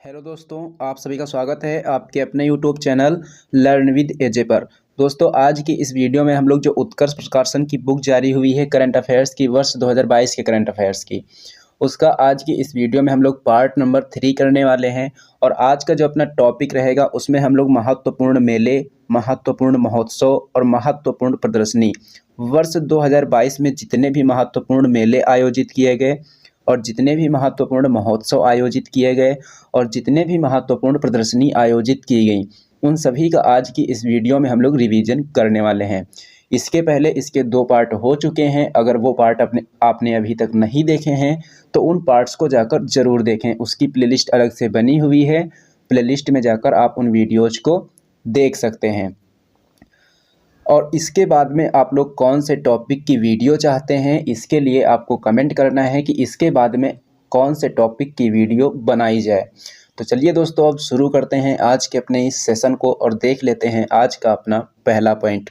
Hello दोस्तों, आप सभी का स्वागत है आपके अपने यूट्यूब चैनल लर्न विद एजे पर। दोस्तों, आज की इस वीडियो में हम लोग जो उत्कर्ष प्रकाशन की बुक जारी हुई है करंट अफेयर्स की, वर्ष 2022 के करंट अफेयर्स की, उसका आज की इस वीडियो में हम लोग पार्ट नंबर 3 करने वाले हैं। और आज का जो अपना टॉपिक रहेगा उसमें हम लोग महत्वपूर्ण मेले, महत्वपूर्ण महोत्सव और महत्वपूर्ण प्रदर्शनी, वर्ष 2022 में जितने भी महत्वपूर्ण मेले आयोजित किए गए और जितने भी महत्वपूर्ण महोत्सव आयोजित किए गए और जितने भी महत्वपूर्ण प्रदर्शनी आयोजित की गई, उन सभी का आज की इस वीडियो में हम लोग रिवीजन करने वाले हैं। इसके पहले इसके 2 पार्ट हो चुके हैं। अगर वो पार्ट आपने अभी तक नहीं देखे हैं तो उन पार्ट्स को जाकर ज़रूर देखें। उसकी प्लेलिस्ट अलग से बनी हुई है, प्लेलिस्ट में जाकर आप उन वीडियोज़ को देख सकते हैं। और इसके बाद में आप लोग कौन से टॉपिक की वीडियो चाहते हैं, इसके लिए आपको कमेंट करना है कि इसके बाद में कौन से टॉपिक की वीडियो बनाई जाए। तो चलिए दोस्तों, अब शुरू करते हैं आज के अपने इस सेशन को और देख लेते हैं आज का अपना पहला पॉइंट।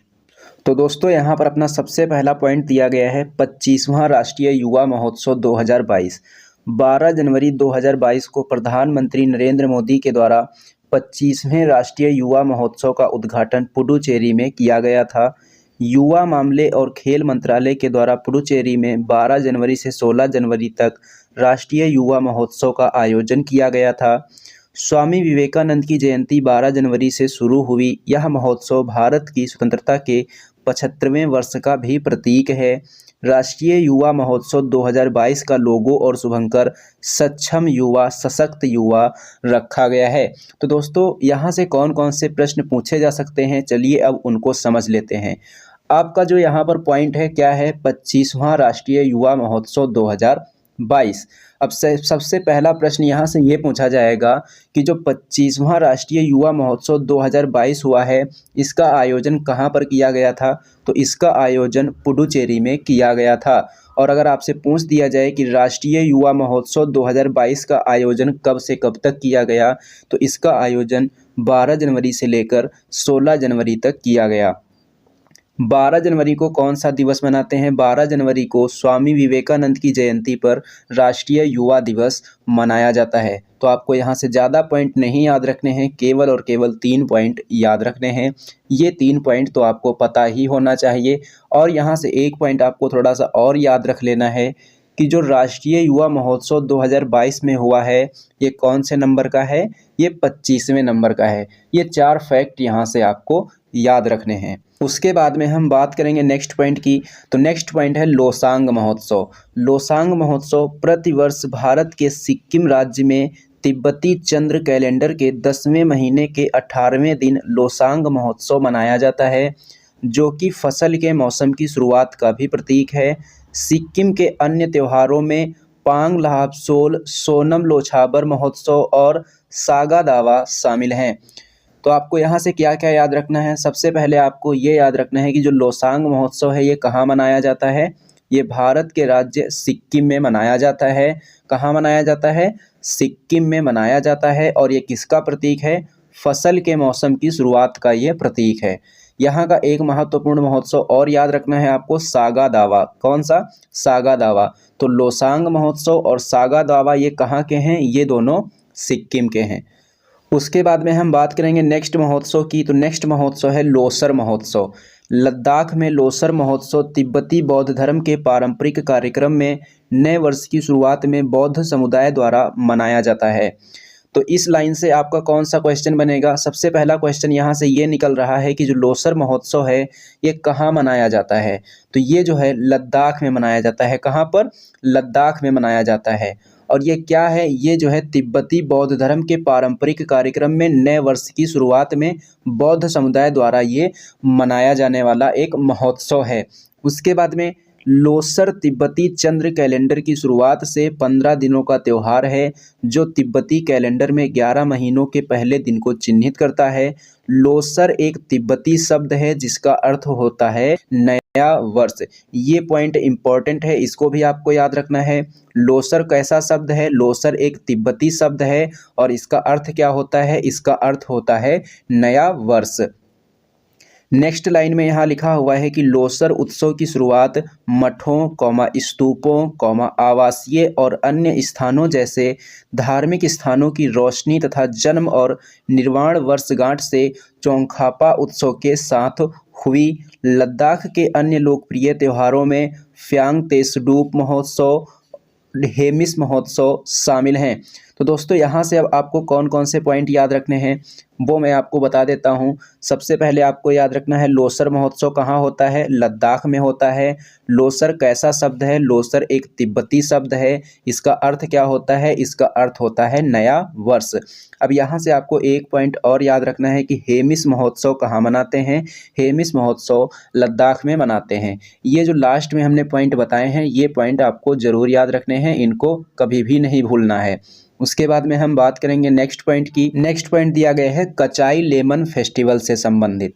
तो दोस्तों, यहाँ पर अपना सबसे पहला पॉइंट दिया गया है 25वां राष्ट्रीय युवा महोत्सव 2022। 12 जनवरी 2022 को प्रधानमंत्री नरेंद्र मोदी के द्वारा 25वें राष्ट्रीय युवा महोत्सव का उद्घाटन पुडुचेरी में किया गया था। युवा मामले और खेल मंत्रालय के द्वारा पुडुचेरी में 12 जनवरी से 16 जनवरी तक राष्ट्रीय युवा महोत्सव का आयोजन किया गया था। स्वामी विवेकानंद की जयंती 12 जनवरी से शुरू हुई। यह महोत्सव भारत की स्वतंत्रता के 75वें वर्ष का भी प्रतीक है। राष्ट्रीय युवा महोत्सव 2022 का लोगो और शुभंकर सक्षम युवा, सशक्त युवा रखा गया है। तो दोस्तों, यहाँ से कौन कौन से प्रश्न पूछे जा सकते हैं, चलिए अब उनको समझ लेते हैं। आपका जो यहाँ पर पॉइंट है क्या है, 25वां राष्ट्रीय युवा महोत्सव 2022। अब सबसे पहला प्रश्न यहाँ से ये पूछा जाएगा कि जो 25वां राष्ट्रीय युवा महोत्सव 2022 हुआ है, इसका आयोजन कहाँ पर किया गया था? तो इसका आयोजन पुडुचेरी में किया गया था। और अगर आपसे पूछ दिया जाए कि राष्ट्रीय युवा महोत्सव 2022 का आयोजन कब से कब तक किया गया, तो इसका आयोजन 12 जनवरी से लेकर 16 जनवरी तक किया गया। 12 जनवरी को कौन सा दिवस मनाते हैं? 12 जनवरी को स्वामी विवेकानंद की जयंती पर राष्ट्रीय युवा दिवस मनाया जाता है। तो आपको यहाँ से ज़्यादा पॉइंट नहीं याद रखने हैं, केवल और केवल 3 पॉइंट याद रखने हैं। ये 3 पॉइंट तो आपको पता ही होना चाहिए। और यहाँ से एक पॉइंट आपको थोड़ा सा और याद रख लेना है कि जो राष्ट्रीय युवा महोत्सव 2022 में हुआ है, ये कौन से नंबर का है? ये 25वें नंबर का है। ये 4 फैक्ट यहाँ से आपको याद रखने हैं। उसके बाद में हम बात करेंगे नेक्स्ट पॉइंट की। तो नेक्स्ट पॉइंट है लोसांग महोत्सव। लोसांग महोत्सव प्रतिवर्ष भारत के सिक्किम राज्य में तिब्बती चंद्र कैलेंडर के 10वें महीने के 18वें दिन लोसांग महोत्सव मनाया जाता है, जो कि फसल के मौसम की शुरुआत का भी प्रतीक है। सिक्किम के अन्य त्योहारों में पांग लाहबसोल, सोनम लोछाबर महोत्सव और सागा दावा शामिल हैं। तो आपको यहाँ से क्या क्या याद रखना है? सबसे पहले आपको ये याद रखना है कि जो लोसांग महोत्सव है ये कहाँ मनाया जाता है? ये भारत के राज्य सिक्किम में मनाया जाता है। कहाँ मनाया जाता है? सिक्किम में मनाया जाता है। और ये किसका प्रतीक है? फसल के मौसम की शुरुआत का ये प्रतीक है। यहाँ का एक महत्वपूर्ण महोत्सव और याद रखना है आपको, सागा दावा। कौन सा? सागा दावा। तो लोसांग महोत्सव और सागा दावा ये कहाँ के हैं? ये दोनों सिक्किम के हैं। उसके बाद में हम बात करेंगे नेक्स्ट महोत्सव की। तो नेक्स्ट महोत्सव है लोसर महोत्सव। लद्दाख में लोसर महोत्सव तिब्बती बौद्ध धर्म के पारंपरिक कार्यक्रम में नए वर्ष की शुरुआत में बौद्ध समुदाय द्वारा मनाया जाता है। तो इस लाइन से आपका कौन सा क्वेश्चन बनेगा? सबसे पहला क्वेश्चन यहाँ से ये निकल रहा है कि जो लोसर महोत्सव है ये कहाँ मनाया जाता है? तो ये जो है लद्दाख में मनाया जाता है। कहाँ पर? लद्दाख में मनाया जाता है। और ये क्या है? ये जो है तिब्बती बौद्ध धर्म के पारंपरिक कार्यक्रम में नए वर्ष की शुरुआत में बौद्ध समुदाय द्वारा ये मनाया जाने वाला एक महोत्सव है। उसके बाद में लोसर तिब्बती चंद्र कैलेंडर की शुरुआत से 15 दिनों का त्यौहार है, जो तिब्बती कैलेंडर में 11 महीनों के पहले दिन को चिन्हित करता है। लोसर एक तिब्बती शब्द है जिसका अर्थ होता है नया वर्ष। ये पॉइंट इंपॉर्टेंट है, इसको भी आपको याद रखना है। लोसर कैसा शब्द है? लोसर एक तिब्बती शब्द है और इसका अर्थ क्या होता है? इसका अर्थ होता है नया वर्ष। नेक्स्ट लाइन में यहाँ लिखा हुआ है कि लोसर उत्सव की शुरुआत मठों, स्तूपों, आवासीय और अन्य स्थानों जैसे धार्मिक स्थानों की रोशनी तथा जन्म और निर्वाण वर्षगांठ से चौंखापा उत्सव के साथ हुई। लद्दाख के अन्य लोकप्रिय त्योहारों में फ्यांग तेसडूप महोत्सव, हेमिस महोत्सव शामिल हैं। तो दोस्तों यहाँ से अब आपको कौन कौन से पॉइंट याद रखने हैं वो मैं आपको बता देता हूँ। सबसे पहले आपको याद रखना है लोसर महोत्सव कहाँ होता है, लद्दाख में होता है। लोसर कैसा शब्द है, लोसर एक तिब्बती शब्द है। इसका अर्थ क्या होता है, इसका अर्थ होता है नया वर्ष। अब यहाँ से आपको एक पॉइंट और याद रखना है कि हेमिस महोत्सव कहाँ मनाते हैं, हेमिस महोत्सव लद्दाख में मनाते हैं। ये जो लास्ट में हमने पॉइंट बताए हैं ये पॉइंट आपको ज़रूर याद रखने हैं, इनको कभी भी नहीं भूलना है। उसके बाद में हम बात करेंगे नेक्स्ट पॉइंट की। नेक्स्ट पॉइंट दिया गया है कचाई लेमन फेस्टिवल से संबंधित।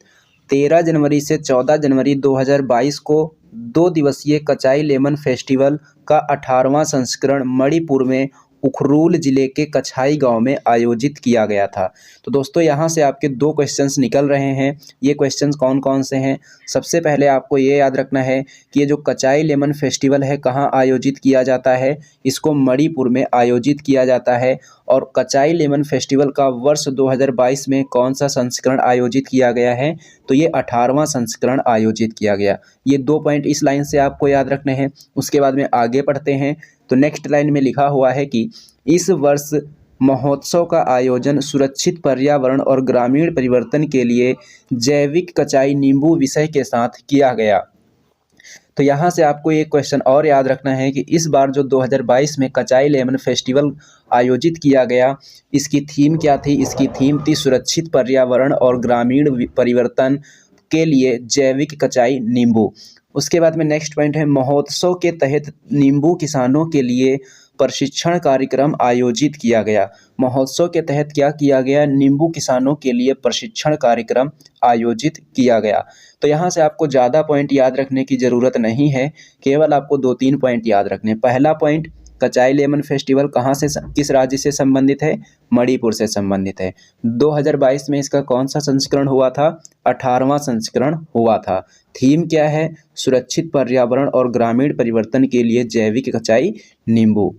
13 जनवरी से 14 जनवरी 2022 को 2 दिवसीय कचाई लेमन फेस्टिवल का 18वां संस्करण मणिपुर में उखरूल जिले के कछाई गांव में आयोजित किया गया था। तो दोस्तों यहाँ से आपके 2 क्वेश्चंस निकल रहे हैं। ये क्वेश्चंस कौन कौन से हैं, सबसे पहले आपको ये याद रखना है कि ये जो कचाई लेमन फेस्टिवल है कहाँ आयोजित किया जाता है, इसको मणिपुर में आयोजित किया जाता है। और कचाई लेमन फेस्टिवल का वर्ष 2022 में कौन सा संस्करण आयोजित किया गया है, तो ये 18वां संस्करण आयोजित किया गया। ये 2 पॉइंट इस लाइन से आपको याद रखने हैं। उसके बाद में आगे पढ़ते हैं तो नेक्स्ट लाइन में लिखा हुआ है कि इस वर्ष महोत्सव का आयोजन सुरक्षित पर्यावरण और ग्रामीण परिवर्तन के लिए जैविक कचाई नींबू विषय के साथ किया गया। तो यहाँ से आपको एक क्वेश्चन और याद रखना है कि इस बार जो 2022 में कचाई लेमन फेस्टिवल आयोजित किया गया, इसकी थीम क्या थी, इसकी थीम थी सुरक्षित पर्यावरण और ग्रामीण परिवर्तन के लिए जैविक कचाई नींबू। उसके बाद में नेक्स्ट पॉइंट है महोत्सव के तहत नींबू किसानों के लिए प्रशिक्षण कार्यक्रम आयोजित किया गया। महोत्सव के तहत क्या किया गया, नींबू किसानों के लिए प्रशिक्षण कार्यक्रम आयोजित किया गया। तो यहाँ से आपको ज़्यादा पॉइंट याद रखने की ज़रूरत नहीं है, केवल आपको 2-3 पॉइंट याद रखने। पहला पॉइंट, कचाई लेमन फेस्टिवल कहाँ से, किस राज्य से संबंधित है, मणिपुर से संबंधित है। 2022 में इसका कौन सा संस्करण हुआ था, 18वां संस्करण हुआ था। थीम क्या है, सुरक्षित पर्यावरण और ग्रामीण परिवर्तन के लिए जैविक कचाई नींबू।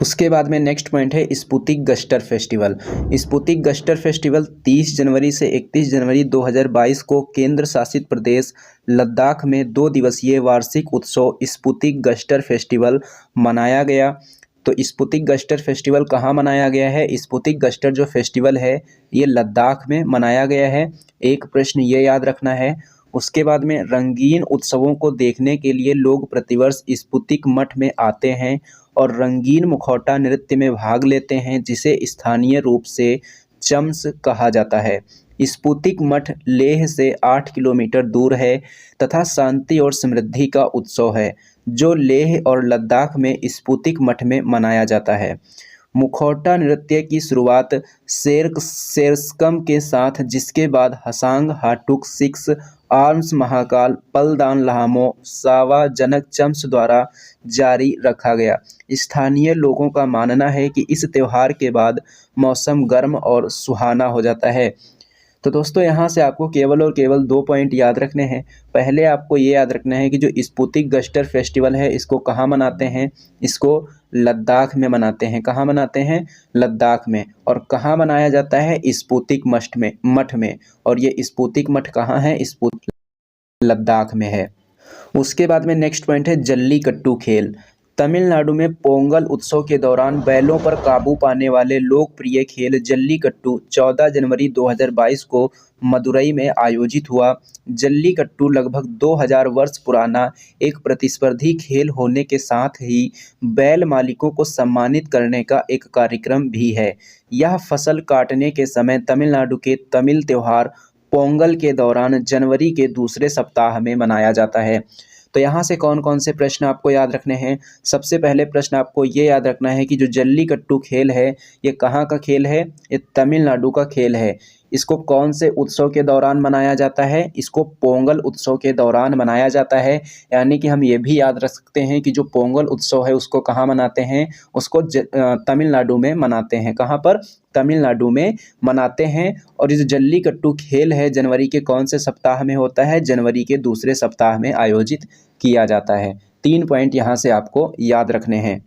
उसके बाद में नेक्स्ट पॉइंट है स्पुतिक गस्टर फेस्टिवल। स्पुतिक गस्टर फेस्टिवल 30 जनवरी से 31 जनवरी 2022 को केंद्र शासित प्रदेश लद्दाख में 2 दिवसीय वार्षिक उत्सव स्पुतिक गस्टर फेस्टिवल मनाया गया। तो स्पुतिक गस्टर फेस्टिवल कहाँ मनाया गया है, स्पुतिक गस्टर जो फेस्टिवल है ये लद्दाख में मनाया गया है। एक प्रश्न ये याद रखना है। उसके बाद में रंगीन उत्सवों को देखने के लिए लोग प्रतिवर्ष स्पुतिक मठ में आते हैं और रंगीन मुखौटा नृत्य में भाग लेते हैं, जिसे स्थानीय रूप से चम्स कहा जाता है। स्पुतिक मठ लेह से 8 किलोमीटर दूर है तथा शांति और समृद्धि का उत्सव है, जो लेह और लद्दाख में स्पुतिक मठ में मनाया जाता है। मुखौटा नृत्य की शुरुआत सेरस्कम के साथ, जिसके बाद हसांग हाटुक 6 आर्म्स महाकाल पलदान लहामो सावा जनक चम्स द्वारा जारी रखा गया। स्थानीय लोगों का मानना है कि इस त्यौहार के बाद मौसम गर्म और सुहाना हो जाता है। तो दोस्तों यहाँ से आपको केवल और केवल 2 पॉइंट याद रखने हैं। पहले आपको ये याद रखना है कि जो स्पुतिक गस्टर फेस्टिवल है इसको कहाँ मनाते हैं, इसको लद्दाख में मनाते हैं। कहाँ मनाते हैं, लद्दाख में। और कहाँ मनाया जाता है, स्पुतिक मठ में। और ये स्पुतिक मठ कहाँ है, स्पुतिक लद्दाख में है। उसके बाद में नेक्स्ट पॉइंट है जल्लीकट्टू खेल। तमिलनाडु में पोंगल उत्सव के दौरान बैलों पर काबू पाने वाले लोकप्रिय खेल जल्लीकट्टू 14 जनवरी 2022 को मदुरई में आयोजित हुआ। जल्लीकट्टू लगभग 2000 वर्ष पुराना एक प्रतिस्पर्धी खेल होने के साथ ही बैल मालिकों को सम्मानित करने का एक कार्यक्रम भी है। यह फसल काटने के समय तमिलनाडु के तमिल त्यौहार पोंगल के दौरान जनवरी के दूसरे सप्ताह में मनाया जाता है। तो यहाँ से कौन कौन से प्रश्न आपको याद रखने हैं। सबसे पहले प्रश्न आपको ये याद रखना है कि जो जल्लीकट्टू खेल है ये कहाँ का खेल है, ये तमिलनाडु का खेल है। इसको कौन से उत्सव के दौरान मनाया जाता है? इसको पोंगल उत्सव के दौरान मनाया जाता है। यानी कि हम ये भी याद रख सकते हैं कि जो पोंगल उत्सव है उसको कहाँ मनाते हैं? उसको तमिलनाडु में मनाते हैं। कहाँ पर? तमिलनाडु में मनाते हैं। और इस जल्लीकट्टू खेल है जनवरी के कौन से सप्ताह में होता है? जनवरी के दूसरे सप्ताह में आयोजित किया जाता है। 3 पॉइंट यहाँ से आपको याद रखने हैं।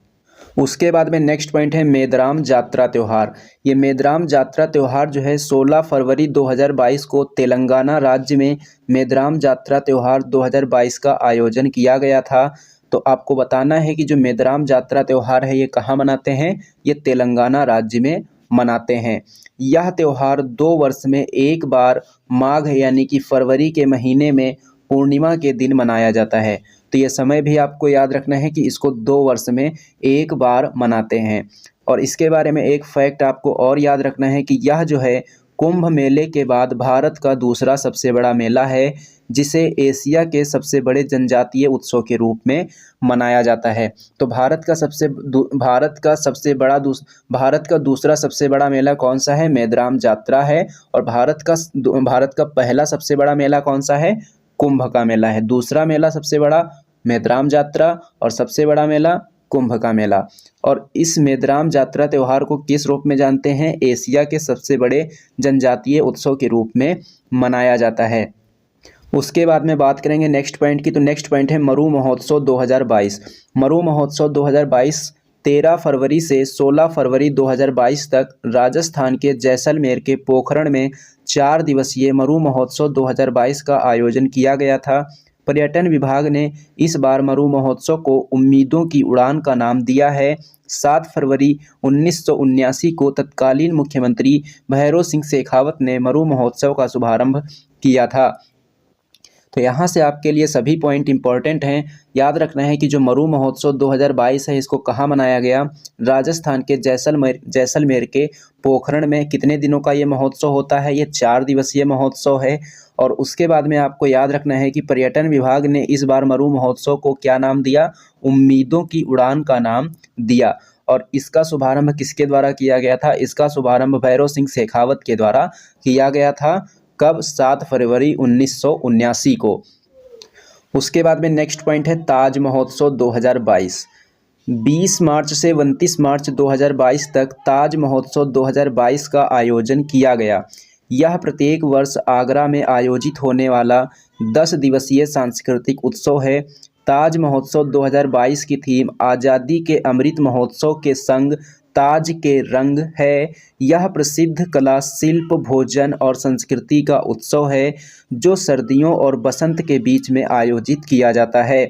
उसके बाद में नेक्स्ट पॉइंट है मेदराम जात्रा त्यौहार। ये मेदराम जात्रा त्यौहार जो है 16 फरवरी 2022 को तेलंगाना राज्य में मेदराम जात्रा त्यौहार 2022 का आयोजन किया गया था। तो आपको बताना है कि जो मेदराम जात्रा त्यौहार है ये कहाँ मनाते हैं? ये तेलंगाना राज्य में मनाते हैं। यह त्यौहार 2 वर्ष में एक बार माघ यानी कि फरवरी के महीने में पूर्णिमा के दिन मनाया जाता है। तो ये समय भी आपको याद रखना है कि इसको 2 वर्ष में एक बार मनाते हैं। और इसके बारे में एक फैक्ट आपको और याद रखना है कि यह जो है कुंभ मेले के बाद भारत का दूसरा सबसे बड़ा मेला है, जिसे एशिया के सबसे बड़े जनजातीय उत्सव के रूप में मनाया जाता है। तो भारत का दूसरा सबसे बड़ा मेला कौन सा है? मेदराम जात्रा है। और भारत का पहला सबसे बड़ा मेला कौन सा है? कुंभ का मेला है। दूसरा मेला सबसे बड़ा मेदराम जात्रा और सबसे बड़ा मेला कुंभ का मेला। और इस मेदराम जात्रा त्यौहार को किस रूप में जानते हैं? एशिया के सबसे बड़े जनजातीय उत्सव के रूप में मनाया जाता है। उसके बाद में बात करेंगे नेक्स्ट पॉइंट की। तो नेक्स्ट पॉइंट है मरु महोत्सव 2022। मरु महोत्सव 2022 13 फरवरी से 16 फरवरी 2022 तक राजस्थान के जैसलमेर के पोखरण में 4 दिवसीय मरु महोत्सव 2022 का आयोजन किया गया था। पर्यटन विभाग ने इस बार मरु महोत्सव को उम्मीदों की उड़ान का नाम दिया है। 7 फरवरी 1979 को तत्कालीन मुख्यमंत्री भैरों सिंह शेखावत ने मरु महोत्सव का शुभारंभ किया था। तो यहाँ से आपके लिए सभी पॉइंट इंपॉर्टेंट हैं। याद रखना है कि जो मरु महोत्सव 2022 है इसको कहाँ मनाया गया? राजस्थान के जैसलमेर के पोखरण में। कितने दिनों का ये महोत्सव होता है? ये 4 दिवसीय महोत्सव है। और उसके बाद में आपको याद रखना है कि पर्यटन विभाग ने इस बार मरु महोत्सव को क्या नाम दिया? उम्मीदों की उड़ान का नाम दिया। और इसका शुभारंभ किसके द्वारा किया गया था? इसका शुभारंभ भैरों सिंह शेखावत के द्वारा किया गया था। कब? 7 फरवरी 1979 को। उसके बाद में नेक्स्ट पॉइंट है ताज महोत्सव 2022। 20 मार्च से 29 मार्च 2022 तक ताज महोत्सव 2022 का आयोजन किया गया। यह प्रत्येक वर्ष आगरा में आयोजित होने वाला 10 दिवसीय सांस्कृतिक उत्सव है। ताज महोत्सव 2022 की थीम आज़ादी के अमृत महोत्सव के संग ताज के रंग है। यह प्रसिद्ध कला, शिल्प, भोजन और संस्कृति का उत्सव है जो सर्दियों और बसंत के बीच में आयोजित किया जाता है।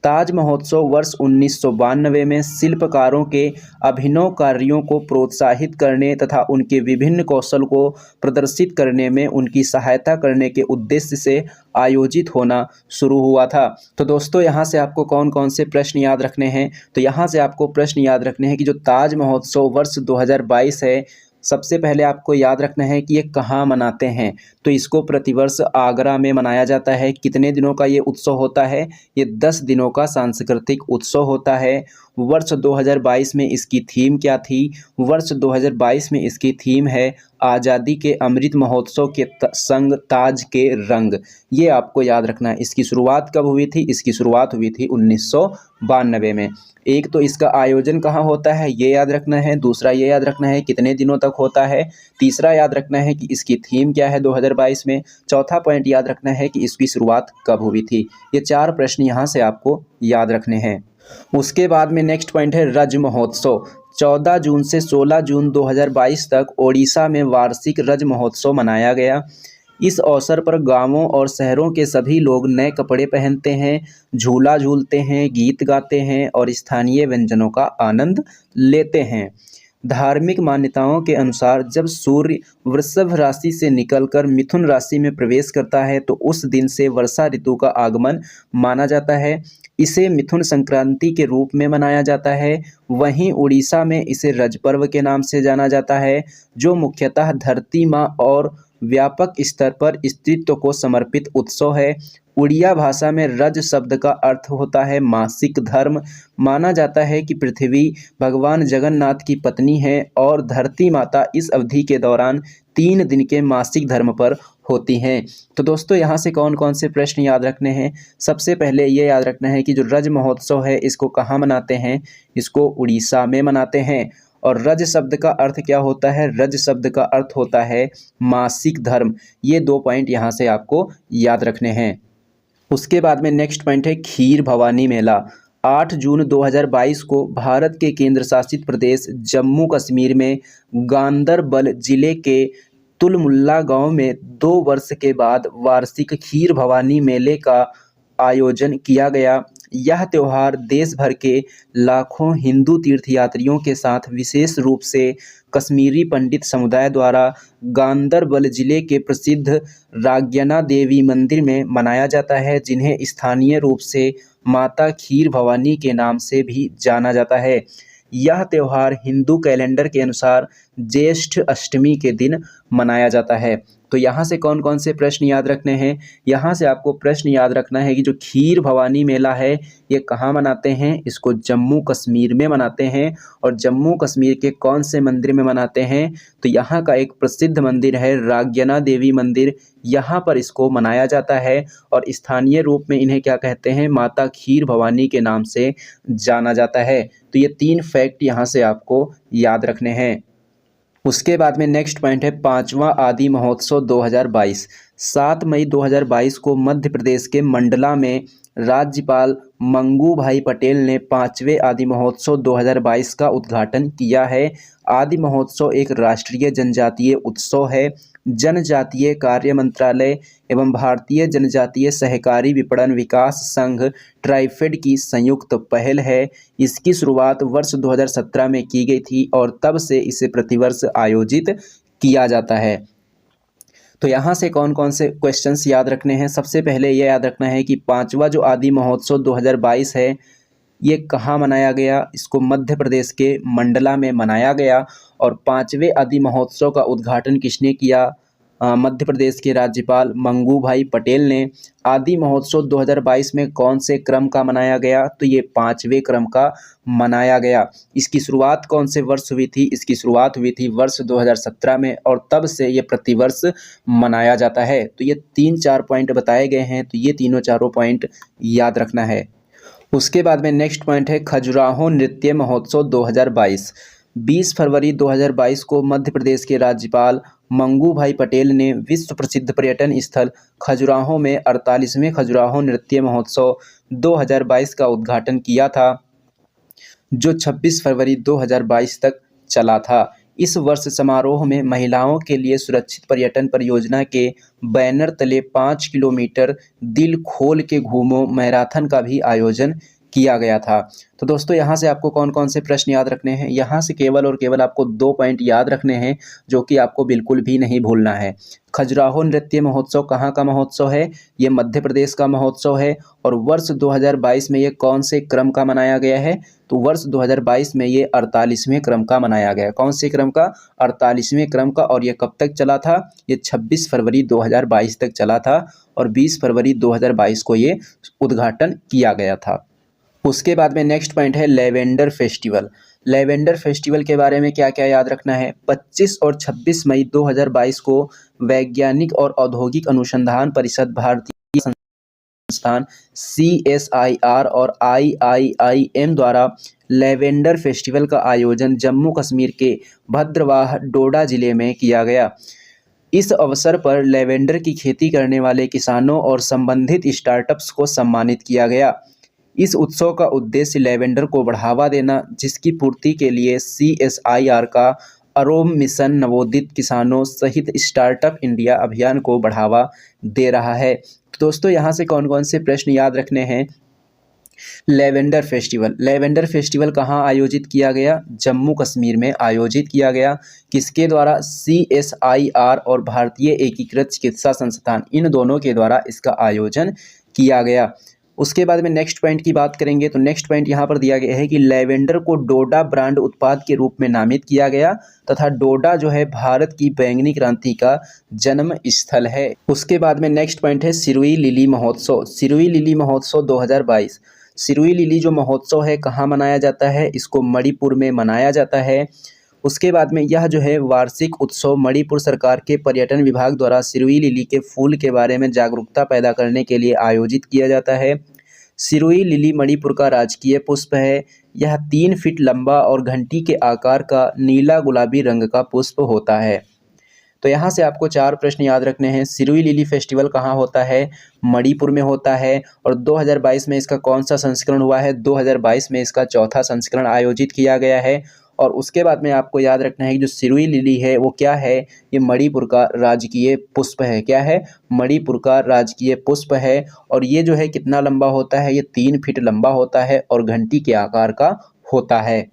ताज महोत्सव वर्ष 1992 में शिल्पकारों के अभिनव कार्यों को प्रोत्साहित करने तथा उनके विभिन्न कौशल को प्रदर्शित करने में उनकी सहायता करने के उद्देश्य से आयोजित होना शुरू हुआ था। तो दोस्तों यहाँ से आपको कौन कौन से प्रश्न याद रखने हैं? तो यहाँ से आपको प्रश्न याद रखने हैं कि जो ताज महोत्सव वर्ष 2022 है, सबसे पहले आपको याद रखना है कि ये कहाँ मनाते हैं। तो इसको प्रतिवर्ष आगरा में मनाया जाता है। कितने दिनों का ये उत्सव होता है? ये 10 दिनों का सांस्कृतिक उत्सव होता है। वर्ष 2022 में इसकी थीम क्या थी? वर्ष 2022 में इसकी थीम है आज़ादी के अमृत महोत्सव के संग ताज के रंग। ये आपको याद रखना है। इसकी शुरुआत कब हुई थी? इसकी शुरुआत हुई थी 1992 में। एक तो इसका आयोजन कहाँ होता है ये याद रखना है। दूसरा ये याद रखना है कितने दिनों तक होता है। तीसरा याद रखना है कि इसकी थीम क्या है 2022 में। चौथा पॉइंट याद रखना है कि इसकी शुरुआत कब हुई थी। ये 4 प्रश्न यहाँ से आपको याद रखने हैं। उसके बाद में नेक्स्ट पॉइंट है रज महोत्सव। 14 जून से 16 जून 2022 तक ओडिशा में वार्षिक रज महोत्सव मनाया गया। इस अवसर पर गांवों और शहरों के सभी लोग नए कपड़े पहनते हैं, झूला झूलते हैं, गीत गाते हैं और स्थानीय व्यंजनों का आनंद लेते हैं। धार्मिक मान्यताओं के अनुसार जब सूर्य वृषभ राशि से निकलकर मिथुन राशि में प्रवेश करता है तो उस दिन से वर्षा ऋतु का आगमन माना जाता है। इसे मिथुन संक्रांति के रूप में मनाया जाता है। वहीं उड़ीसा में इसे रज पर्व के नाम से जाना जाता है, जो मुख्यतः धरती माँ और व्यापक स्तर पर स्त्रीत्व को समर्पित उत्सव है। उड़िया भाषा में रज शब्द का अर्थ होता है मासिक धर्म। माना जाता है कि पृथ्वी भगवान जगन्नाथ की पत्नी है और धरती माता इस अवधि के दौरान 3 दिन के मासिक धर्म पर होती हैं। तो दोस्तों यहाँ से कौन कौन से प्रश्न याद रखने हैं? सबसे पहले ये याद रखना है कि जो रज महोत्सव है इसको कहाँ मनाते हैं? इसको उड़ीसा में मनाते हैं। और रज शब्द का अर्थ क्या होता है? रज शब्द का अर्थ होता है मासिक धर्म। ये 2 पॉइंट यहाँ से आपको याद रखने हैं। उसके बाद में नेक्स्ट पॉइंट है खीर भवानी मेला। 8 जून 2022 को भारत के केंद्र शासित प्रदेश जम्मू कश्मीर में गांदरबल जिले के तुलमुल्ला गांव में 2 वर्ष के बाद वार्षिक खीर भवानी मेले का आयोजन किया गया। यह त्यौहार देश भर के लाखों हिंदू तीर्थयात्रियों के साथ विशेष रूप से कश्मीरी पंडित समुदाय द्वारा गांदरबल जिले के प्रसिद्ध राग्यना देवी मंदिर में मनाया जाता है, जिन्हें स्थानीय रूप से माता खीर भवानी के नाम से भी जाना जाता है। यह त्यौहार हिंदू कैलेंडर के अनुसार ज्येष्ठ अष्टमी के दिन मनाया जाता है। तो यहाँ से कौन कौन से प्रश्न याद रखने हैं? यहाँ से आपको प्रश्न याद रखना है कि जो खीर भवानी मेला है ये कहाँ मनाते हैं? इसको जम्मू कश्मीर में मनाते हैं। और जम्मू कश्मीर के कौन से मंदिर में मनाते हैं? तो यहाँ का एक प्रसिद्ध मंदिर है राग्यना देवी मंदिर, यहाँ पर इसको मनाया जाता है। और स्थानीय रूप में इन्हें क्या कहते हैं? माता खीर भवानी के नाम से जाना जाता है। तो ये 3 फैक्ट यहाँ से आपको याद रखने हैं। उसके बाद में नेक्स्ट पॉइंट है 5वां आदि महोत्सव 2022। 7 मई 2022 को मध्य प्रदेश के मंडला में राज्यपाल मंगू भाई पटेल ने 5वें आदि महोत्सव 2022 का उद्घाटन किया है। आदि महोत्सव एक राष्ट्रीय जनजातीय उत्सव है। जनजातीय कार्य मंत्रालय एवं भारतीय जनजातीय सहकारी विपणन विकास संघ ट्राइफेड की संयुक्त पहल है। इसकी शुरुआत वर्ष 2017 में की गई थी और तब से इसे प्रतिवर्ष आयोजित किया जाता है। तो यहाँ से कौन कौन से क्वेश्चंस याद रखने हैं? सबसे पहले ये याद रखना है कि 5वां जो आदि महोत्सव 2022 है ये कहाँ मनाया गया? इसको मध्य प्रदेश के मंडला में मनाया गया। और 5वें आदि महोत्सव का उद्घाटन किसने किया? मध्य प्रदेश के राज्यपाल मंगू भाई पटेल ने। आदि महोत्सव 2022 में कौन से क्रम का मनाया गया? तो ये 5वें क्रम का मनाया गया। इसकी शुरुआत कौन से वर्ष हुई थी? इसकी शुरुआत हुई थी वर्ष 2017 में और तब से ये प्रतिवर्ष मनाया जाता है। तो ये 3-4 पॉइंट बताए गए हैं, तो ये तीनों चारों पॉइंट याद रखना है। उसके बाद में नेक्स्ट पॉइंट है खजुराहो नृत्य महोत्सव 2022। 20 फरवरी 2022 को मध्य प्रदेश के राज्यपाल मंगू भाई पटेल ने विश्व प्रसिद्ध पर्यटन स्थल खजुराहो में 48वें खजुराहो नृत्य महोत्सव 2022 का उद्घाटन किया था, जो 26 फरवरी 2022 तक चला था। इस वर्ष समारोह में महिलाओं के लिए सुरक्षित पर्यटन परियोजना के बैनर तले 5 किलोमीटर दिल खोल के घूमो मैराथन का भी आयोजन किया गया था। तो दोस्तों यहाँ से आपको कौन कौन से प्रश्न याद रखने हैं? यहाँ से केवल और केवल आपको 2 पॉइंट याद रखने हैं जो कि आपको बिल्कुल भी नहीं भूलना है। खजुराहो नृत्य महोत्सव कहाँ का महोत्सव है? ये मध्य प्रदेश का महोत्सव है। और वर्ष 2022 में ये कौन से क्रम का मनाया गया है? तो वर्ष 2022 में ये 48वें क्रम का मनाया गया। कौन से क्रम का? 48वें क्रम का। और ये कब तक चला था? ये 26 फरवरी 2022 तक चला था और 20 फरवरी 2022 को ये उद्घाटन किया गया था। उसके बाद में नेक्स्ट पॉइंट है लेवेंडर फेस्टिवल। लेवेंडर फेस्टिवल के बारे में क्या क्या याद रखना है? 25 और 26 मई 2022 को वैज्ञानिक और औद्योगिक अनुसंधान परिषद, भारतीय संस्थान CSIR और IIIM द्वारा लेवेंडर फेस्टिवल का आयोजन जम्मू कश्मीर के भद्रवाह डोडा जिले में किया गया। इस अवसर पर लेवेंडर की खेती करने वाले किसानों और संबंधित स्टार्टअप्स को सम्मानित किया गया। इस उत्सव का उद्देश्य लेवेंडर को बढ़ावा देना, जिसकी पूर्ति के लिए CSIR का अरोम मिशन नवोदित किसानों सहित स्टार्टअप इंडिया अभियान को बढ़ावा दे रहा है। तो दोस्तों यहाँ से कौन कौन से प्रश्न याद रखने हैं? Lavender festival. लेवेंडर फेस्टिवल कहाँ आयोजित किया गया? जम्मू कश्मीर में आयोजित किया गया। किसके द्वारा? CSIR और भारतीय एकीकृत चिकित्सा संस्थान, इन दोनों के द्वारा इसका आयोजन किया गया। उसके बाद में नेक्स्ट पॉइंट की बात करेंगे तो नेक्स्ट पॉइंट यहाँ पर दिया गया है कि लैवेंडर को डोडा ब्रांड उत्पाद के रूप में नामित किया गया तथा डोडा जो है भारत की बैंगनी क्रांति का जन्म स्थल है। उसके बाद में नेक्स्ट पॉइंट है सिरुई लिली महोत्सव। सिरुई लिली महोत्सव 2022। सिरुई लिली जो महोत्सव है कहाँ मनाया जाता है, इसको मणिपुर में मनाया जाता है। उसके बाद में यह जो है वार्षिक उत्सव मणिपुर सरकार के पर्यटन विभाग द्वारा सिरुई लिली के फूल के बारे में जागरूकता पैदा करने के लिए आयोजित किया जाता है। सिरुई लिली मणिपुर का राजकीय पुष्प है। यह 3 फीट लंबा और घंटी के आकार का नीला गुलाबी रंग का पुष्प होता है। तो यहाँ से आपको 4 प्रश्न याद रखने हैं। सिरुई लिली फेस्टिवल कहाँ होता है, मणिपुर में होता है। और 2022 में इसका कौन सा संस्करण हुआ है, 2022 में इसका चौथा संस्करण आयोजित किया गया है। और उसके बाद में आपको याद रखना है कि जो सिरुई लिली है वो क्या है, ये मणिपुर का राजकीय पुष्प है। क्या है, मणिपुर का राजकीय पुष्प है। और ये जो है कितना लंबा होता है, ये 3 फीट लंबा होता है और घंटी के आकार का होता है।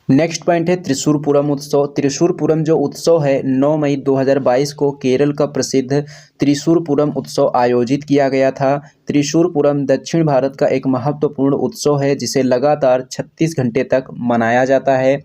नेक्स्ट पॉइंट है त्रिशूर पूरम उत्सव। त्रिशूर पूरम जो उत्सव है 9 मई 2022 को केरल का प्रसिद्ध त्रिशूर पूरम उत्सव आयोजित किया गया था। त्रिशूर पूरम दक्षिण भारत का एक महत्वपूर्ण उत्सव है जिसे लगातार 36 घंटे तक मनाया जाता है।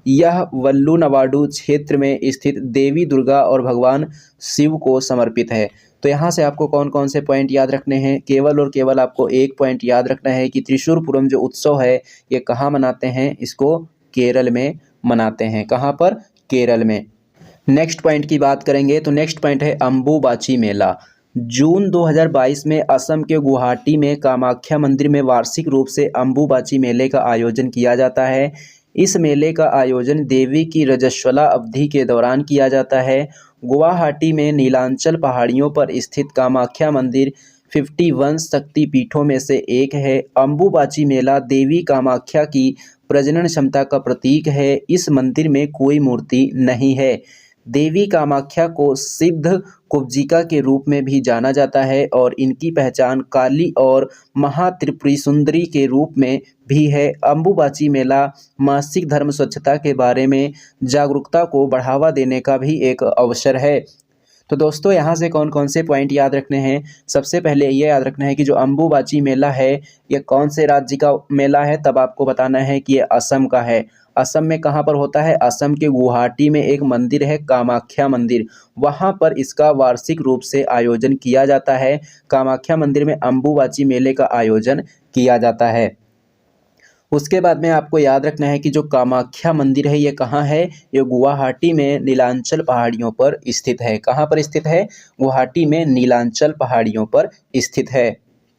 यह वल्लूनावाडु क्षेत्र में स्थित देवी दुर्गा और भगवान शिव को समर्पित है। तो यहाँ से आपको कौन कौन से पॉइंट याद रखने हैं, केवल और केवल आपको एक पॉइंट याद रखना है कि त्रिशूर पूरम जो उत्सव है ये कहाँ मनाते हैं, इसको केरल में मनाते हैं। कहाँ पर, केरल में। नेक्स्ट पॉइंट की बात करेंगे तो नेक्स्ट पॉइंट है अम्बुबाची मेला। जून 2022 में असम के गुवाहाटी में कामाख्या मंदिर में वार्षिक रूप से अम्बुबाची मेले का आयोजन किया जाता है। इस मेले का आयोजन देवी की रजस्वला अवधि के दौरान किया जाता है। गुवाहाटी में नीलांचल पहाड़ियों पर स्थित कामाख्या मंदिर 51 शक्ति पीठों में से एक है। अम्बुबाची मेला देवी कामाख्या की प्रजनन क्षमता का प्रतीक है। इस मंदिर में कोई मूर्ति नहीं है। देवी कामाख्या को सिद्ध कुब्जिका के रूप में भी जाना जाता है और इनकी पहचान काली और महात्रिपुरी सुंदरी के रूप में भी है। अम्बुबाची मेला मासिक धर्म स्वच्छता के बारे में जागरूकता को बढ़ावा देने का भी एक अवसर है। तो दोस्तों यहाँ से कौन कौन से पॉइंट याद रखने हैं, सबसे पहले ये याद रखना है कि जो अम्बुबाची मेला है ये कौन से राज्य का मेला है, तब आपको बताना है कि ये असम का है। असम में कहाँ पर होता है, असम के गुवाहाटी में एक मंदिर है कामाख्या मंदिर, वहाँ पर इसका वार्षिक रूप से आयोजन किया जाता है। कामाख्या मंदिर में अम्बुबाची मेले का आयोजन किया जाता है। उसके बाद में आपको याद रखना है कि जो कामाख्या मंदिर है ये कहाँ है, ये गुवाहाटी में नीलांचल पहाड़ियों पर स्थित है। कहाँ पर स्थित है, गुवाहाटी में नीलांचल पहाड़ियों पर स्थित है।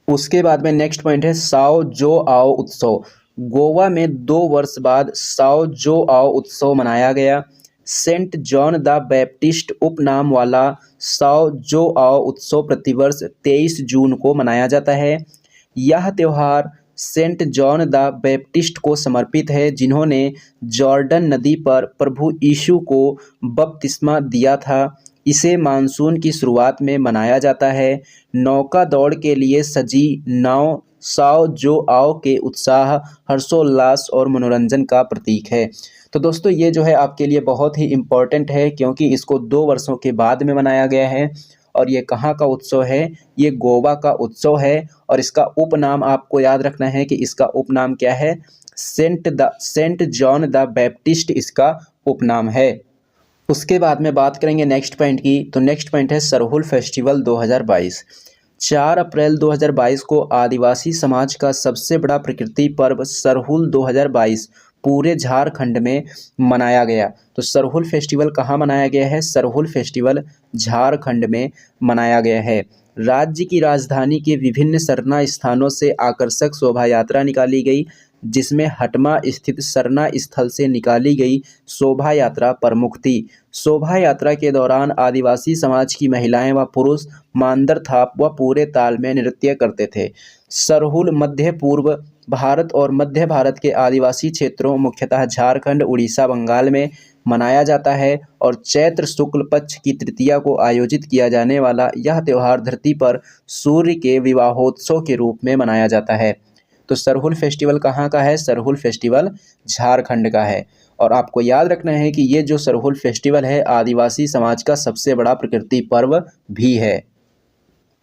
उसके बाद में नेक्स्ट पॉइंट है साओ जो आओ उत्सव। गोवा में 2 वर्ष बाद साओ जो आओ उत्सव मनाया गया। सेंट जॉन द बैप्टिस्ट उपनाम वाला साओ जो आओ उत्सव प्रतिवर्ष 23 जून को मनाया जाता है। यह त्यौहार सेंट जॉन द बैप्टिस्ट को समर्पित है जिन्होंने जॉर्डन नदी पर प्रभु यीशु को बपतिस्मा दिया था। इसे मानसून की शुरुआत में मनाया जाता है। नौका दौड़ के लिए सजी नाव साओ जो आओ के उत्साह, हर्षोल्लास और मनोरंजन का प्रतीक है। तो दोस्तों ये जो है आपके लिए बहुत ही इम्पोर्टेंट है क्योंकि इसको 2 वर्षों के बाद में मनाया गया है। और ये कहाँ का उत्सव है, ये गोवा का उत्सव है। और इसका उपनाम आपको याद रखना है कि इसका उपनाम क्या है, सेंट जॉन द बैप्टिस्ट इसका उपनाम है। उसके बाद में बात करेंगे नेक्स्ट पॉइंट की, तो नेक्स्ट पॉइंट है सरहुल फेस्टिवल 2022। 4 अप्रैल 2022 को आदिवासी समाज का सबसे बड़ा प्रकृति पर्व सरहुल 2022 पूरे झारखंड में मनाया गया। तो सरहुल फेस्टिवल कहाँ मनाया गया है, सरहुल फेस्टिवल झारखंड में मनाया गया है। राज्य की राजधानी के विभिन्न सरना स्थानों से आकर्षक शोभा यात्रा निकाली गई जिसमें हटमा स्थित सरना स्थल से निकाली गई शोभा यात्रा प्रमुख थी। शोभा यात्रा के दौरान आदिवासी समाज की महिलाएं व पुरुष मांदर थाप व पूरे ताल में नृत्य करते थे। सरहुल मध्य पूर्व भारत और मध्य भारत के आदिवासी क्षेत्रों मुख्यतः झारखंड, उड़ीसा, बंगाल में मनाया जाता है और चैत्र शुक्ल पक्ष की तृतीया को आयोजित किया जाने वाला यह त्यौहार धरती पर सूर्य के विवाहोत्सव के रूप में मनाया जाता है। तो सरहुल फेस्टिवल कहाँ का है, सरहुल फेस्टिवल झारखंड का है। और आपको याद रखना है कि ये जो सरहुल फेस्टिवल है आदिवासी समाज का सबसे बड़ा प्रकृति पर्व भी है।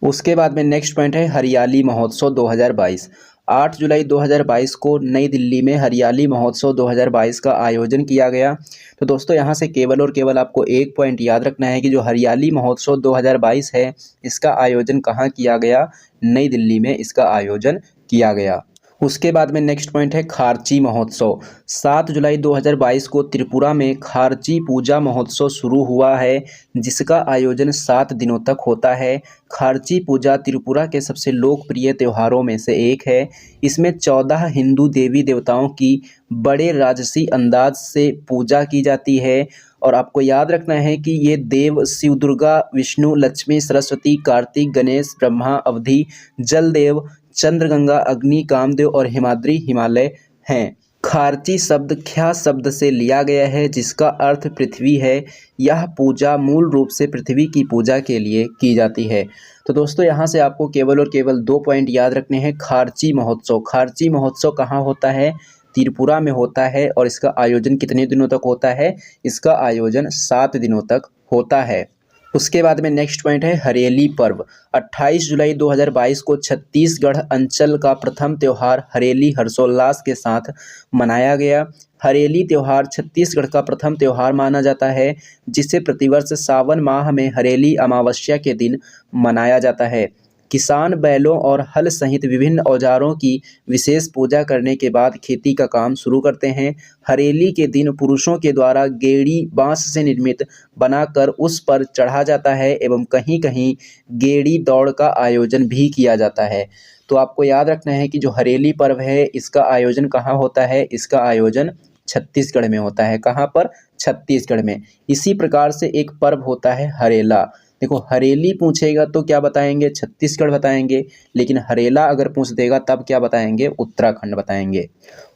उसके बाद में नेक्स्ट पॉइंट है हरियाली महोत्सव 2022। 8 जुलाई 2022 को नई दिल्ली में हरियाली महोत्सव 2022 का आयोजन किया गया। तो दोस्तों यहाँ से केवल और केवल आपको एक पॉइंट याद रखना है कि जो हरियाली महोत्सव 2022 है इसका आयोजन कहाँ किया गया, नई दिल्ली में इसका आयोजन किया गया। उसके बाद में नेक्स्ट पॉइंट है खारची महोत्सव। 7 जुलाई 2022 को त्रिपुरा में खारची पूजा महोत्सव शुरू हुआ है, जिसका आयोजन 7 दिनों तक होता है। खारची पूजा त्रिपुरा के सबसे लोकप्रिय त्योहारों में से एक है। इसमें 14 हिंदू देवी देवताओं की बड़े राजसी अंदाज से पूजा की जाती है। और आपको याद रखना है कि ये देव शिव, दुर्गा, विष्णु, लक्ष्मी, सरस्वती, कार्तिक, गणेश, ब्रह्मा, अवधि, जलदेव, चंद्रगंगा, अग्नि, कामदेव और हिमाद्री हिमालय हैं। खारची शब्द ख्या शब्द से लिया गया है, जिसका अर्थ पृथ्वी है। यह पूजा मूल रूप से पृथ्वी की पूजा के लिए की जाती है। तो दोस्तों यहाँ से आपको केवल और केवल 2 पॉइंट याद रखने हैं। खारची महोत्सव, खारची महोत्सव कहाँ होता है, त्रिपुरा में होता है। और इसका आयोजन कितने दिनों तक होता है, इसका आयोजन 7 दिनों तक होता है। उसके बाद में नेक्स्ट पॉइंट है हरेली पर्व। 28 जुलाई 2022 को छत्तीसगढ़ अंचल का प्रथम त्यौहार हरेली हर्षोल्लास के साथ मनाया गया। हरेली त्यौहार छत्तीसगढ़ का प्रथम त्यौहार माना जाता है, जिसे प्रतिवर्ष सावन माह में हरेली अमावस्या के दिन मनाया जाता है। किसान बैलों और हल सहित विभिन्न औजारों की विशेष पूजा करने के बाद खेती का काम शुरू करते हैं। हरेली के दिन पुरुषों के द्वारा गेड़ी बांस से निर्मित बनाकर उस पर चढ़ा जाता है एवं कहीं कहीं गेड़ी दौड़ का आयोजन भी किया जाता है। तो आपको याद रखना है कि जो हरेली पर्व है इसका आयोजन कहाँ होता है, इसका आयोजन छत्तीसगढ़ में होता है। कहाँ पर, छत्तीसगढ़ में। इसी प्रकार से एक पर्व होता है हरेला। देखो हरेली पूछेगा तो क्या बताएंगे, छत्तीसगढ़ बताएंगे, लेकिन हरेला अगर पूछ देगा तब क्या बताएंगे, उत्तराखंड बताएंगे।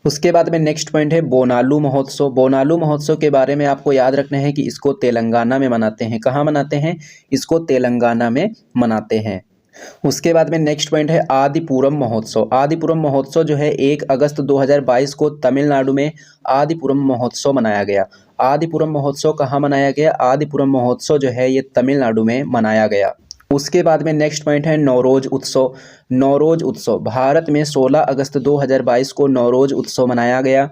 उसके बाद में नेक्स्ट पॉइंट है बोनालू महोत्सव। बोनालू महोत्सव के बारे में आपको याद रखना है कि इसको तेलंगाना में मनाते हैं। कहाँ मनाते हैं, इसको तेलंगाना में मनाते हैं। उसके बाद में नेक्स्ट पॉइंट है आदिपुरम महोत्सव। आदिपुरम महोत्सव जो है 1 अगस्त 2022 को तमिलनाडु में आदिपुरम महोत्सव मनाया गया। आदिपुरम महोत्सव कहाँ मनाया गया, आदिपुरम महोत्सव जो है ये तमिलनाडु में मनाया गया। उसके बाद में नेक्स्ट पॉइंट है नौरोज उत्सव। नौरोज उत्सव भारत में 16 अगस्त 2022 को नौरोज उत्सव मनाया गया।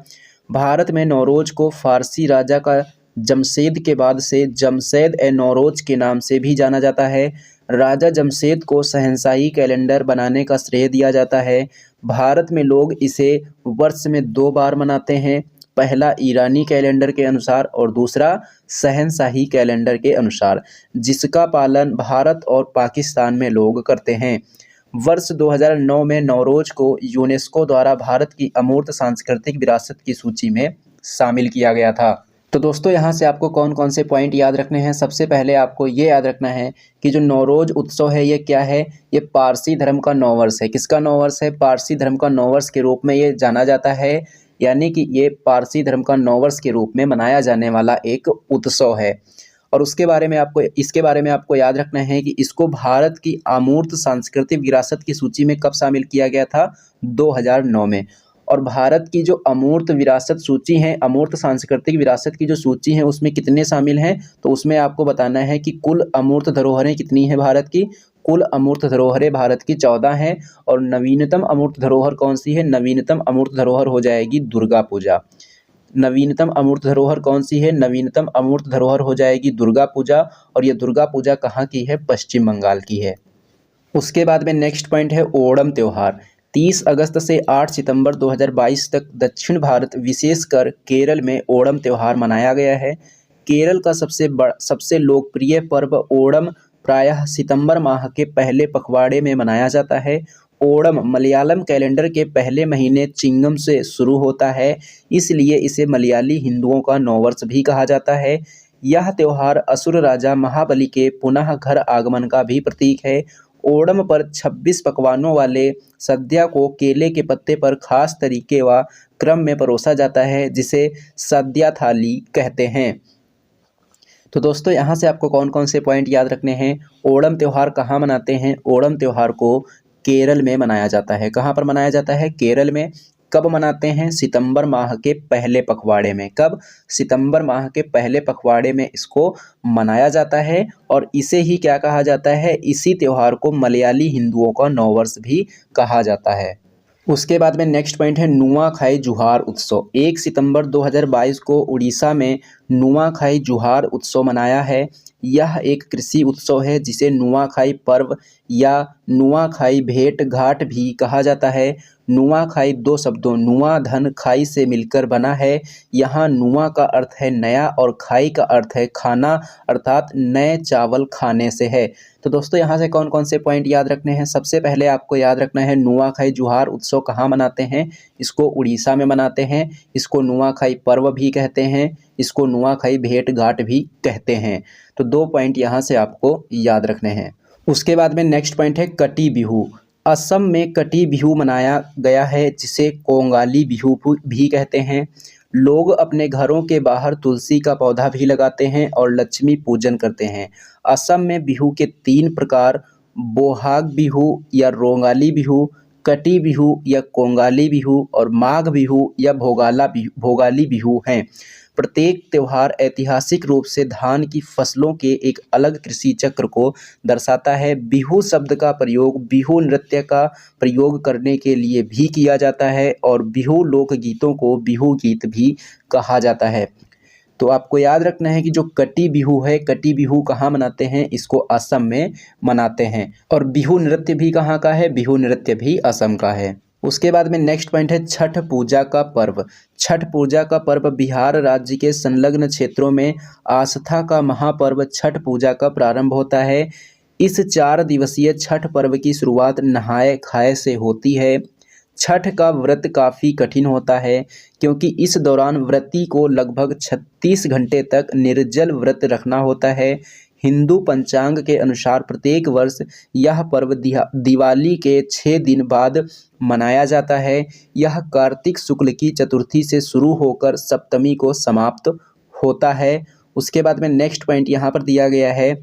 भारत में नौरोज को फारसी राजा का जमशेद के बाद से जमशेद ए नौरोज के नाम से भी जाना जाता है। राजा जमशेद को शहंशाही कैलेंडर बनाने का श्रेय दिया जाता है। भारत में लोग इसे वर्ष में 2 बार मनाते हैं, पहला ईरानी कैलेंडर के अनुसार और दूसरा शहंशाही कैलेंडर के अनुसार, जिसका पालन भारत और पाकिस्तान में लोग करते हैं। वर्ष 2009 में नौरोज को यूनेस्को द्वारा भारत की अमूर्त सांस्कृतिक विरासत की सूची में शामिल किया गया था। तो दोस्तों यहाँ से आपको कौन कौन से पॉइंट याद रखने हैं। सबसे पहले आपको ये याद रखना है कि जो नौरोज उत्सव है ये क्या है, ये पारसी धर्म का नववर्ष है। किसका नववर्ष है, पारसी धर्म का नववर्ष के रूप में ये जाना जाता है। यानी कि ये पारसी धर्म का नववर्ष के रूप में मनाया जाने वाला एक उत्सव है। और इसके बारे में आपको याद रखना है कि इसको भारत की अमूर्त सांस्कृतिक विरासत की सूची में कब शामिल किया गया था, 2009 में। और भारत की जो अमूर्त विरासत सूची है, अमूर्त सांस्कृतिक विरासत की जो सूची है उसमें कितने शामिल हैं, तो उसमें आपको बताना है कि कुल अमूर्त धरोहरें कितनी हैं भारत की। कुल अमूर्त धरोहरें भारत की 14 हैं। और नवीनतम अमूर्त धरोहर कौन सी है, नवीनतम अमूर्त धरोहर हो जाएगी दुर्गा पूजा। नवीनतम अमूर्त धरोहर कौन सी है, नवीनतम अमूर्त धरोहर हो जाएगी दुर्गा पूजा। और ये दुर्गा पूजा कहाँ की है, पश्चिम बंगाल की है। उसके बाद में नेक्स्ट पॉइंट है ओणम त्यौहार। 30 अगस्त से 8 सितंबर 2022 तक दक्षिण भारत विशेषकर केरल में ओणम त्यौहार मनाया गया है। केरल का सबसे लोकप्रिय पर्व ओणम प्रायः सितंबर माह के पहले पखवाड़े में मनाया जाता है। ओणम मलयालम कैलेंडर के पहले महीने चिंगम से शुरू होता है, इसलिए इसे मलयाली हिंदुओं का नववर्ष भी कहा जाता है। यह त्यौहार असुर राजा महाबली के पुनः घर आगमन का भी प्रतीक है। ओणम पर 26 पकवानों वाले सद्या को केले के पत्ते पर खास तरीके व क्रम में परोसा जाता है, जिसे सद्या थाली कहते हैं। तो दोस्तों यहाँ से आपको कौन कौन से पॉइंट याद रखने हैं। ओणम त्यौहार कहाँ मनाते हैं, ओणम त्यौहार को केरल में मनाया जाता है। कहाँ पर मनाया जाता है, केरल में। कब मनाते हैं? सितंबर माह के पहले पखवाड़े में। कब? सितंबर माह के पहले पखवाड़े में इसको मनाया जाता है और इसे ही क्या कहा जाता है? इसी त्यौहार को मलयाली हिंदुओं का नववर्ष भी कहा जाता है। उसके बाद में नेक्स्ट पॉइंट है नुआखाई जुहार उत्सव। 1 सितंबर 2022 को उड़ीसा में नुआखाई जुहार उत्सव मनाया है। यह एक कृषि उत्सव है जिसे नुआखाई पर्व या नुआखाई भेंट घाट भी कहा जाता है। नुआखाई दो शब्दों नुआ धन खाई से मिलकर बना है। यहाँ नुआ का अर्थ है नया और खाई का अर्थ है खाना, अर्थात नए चावल खाने से है। तो दोस्तों यहाँ से कौन कौन से पॉइंट याद रखने हैं? सबसे पहले आपको याद रखना है नुआखाई जुहार उत्सव कहाँ मनाते हैं? इसको उड़ीसा में मनाते हैं। इसको नुआखाई पर्व भी कहते हैं। इसको नुआखाई भेंट घाट भी कहते हैं। तो 2 पॉइंट यहाँ से आपको याद रखने हैं। उसके बाद में नेक्स्ट पॉइंट है कटी बिहू। असम में कटी बिहू मनाया गया है जिसे कोंगाली बिहू भी कहते हैं। लोग अपने घरों के बाहर तुलसी का पौधा भी लगाते हैं और लक्ष्मी पूजन करते हैं। असम में बिहू के 3 प्रकार बोहाग बिहू या रोंगाली बिहू, कटी बिहू या कोंगाली बिहू और माघ बिहू या भोगाली बिहू हैं। प्रत्येक त्यौहार ऐतिहासिक रूप से धान की फसलों के एक अलग कृषि चक्र को दर्शाता है। बिहू शब्द का प्रयोग बिहू नृत्य का प्रयोग करने के लिए भी किया जाता है और बिहू लोकगीतों को बिहू गीत भी कहा जाता है। तो आपको याद रखना है कि जो कटी बिहू है, कटी बिहू कहाँ मनाते हैं? इसको असम में मनाते हैं। और बिहू नृत्य भी कहाँ का है? बिहू नृत्य भी असम का है। उसके बाद में नेक्स्ट पॉइंट है छठ पूजा का पर्व। छठ पूजा का पर्व बिहार राज्य के संलग्न क्षेत्रों में आस्था का महापर्व छठ पूजा का प्रारंभ होता है। इस 4 दिवसीय छठ पर्व की शुरुआत नहाए खाए से होती है। छठ का व्रत काफ़ी कठिन होता है क्योंकि इस दौरान व्रती को लगभग 36 घंटे तक निर्जल व्रत रखना होता है। हिंदू पंचांग के अनुसार प्रत्येक वर्ष यह पर्व दिवाली के 6 दिन बाद मनाया जाता है। यह कार्तिक शुक्ल की चतुर्थी से शुरू होकर सप्तमी को समाप्त होता है। उसके बाद में नेक्स्ट पॉइंट यहाँ पर दिया गया है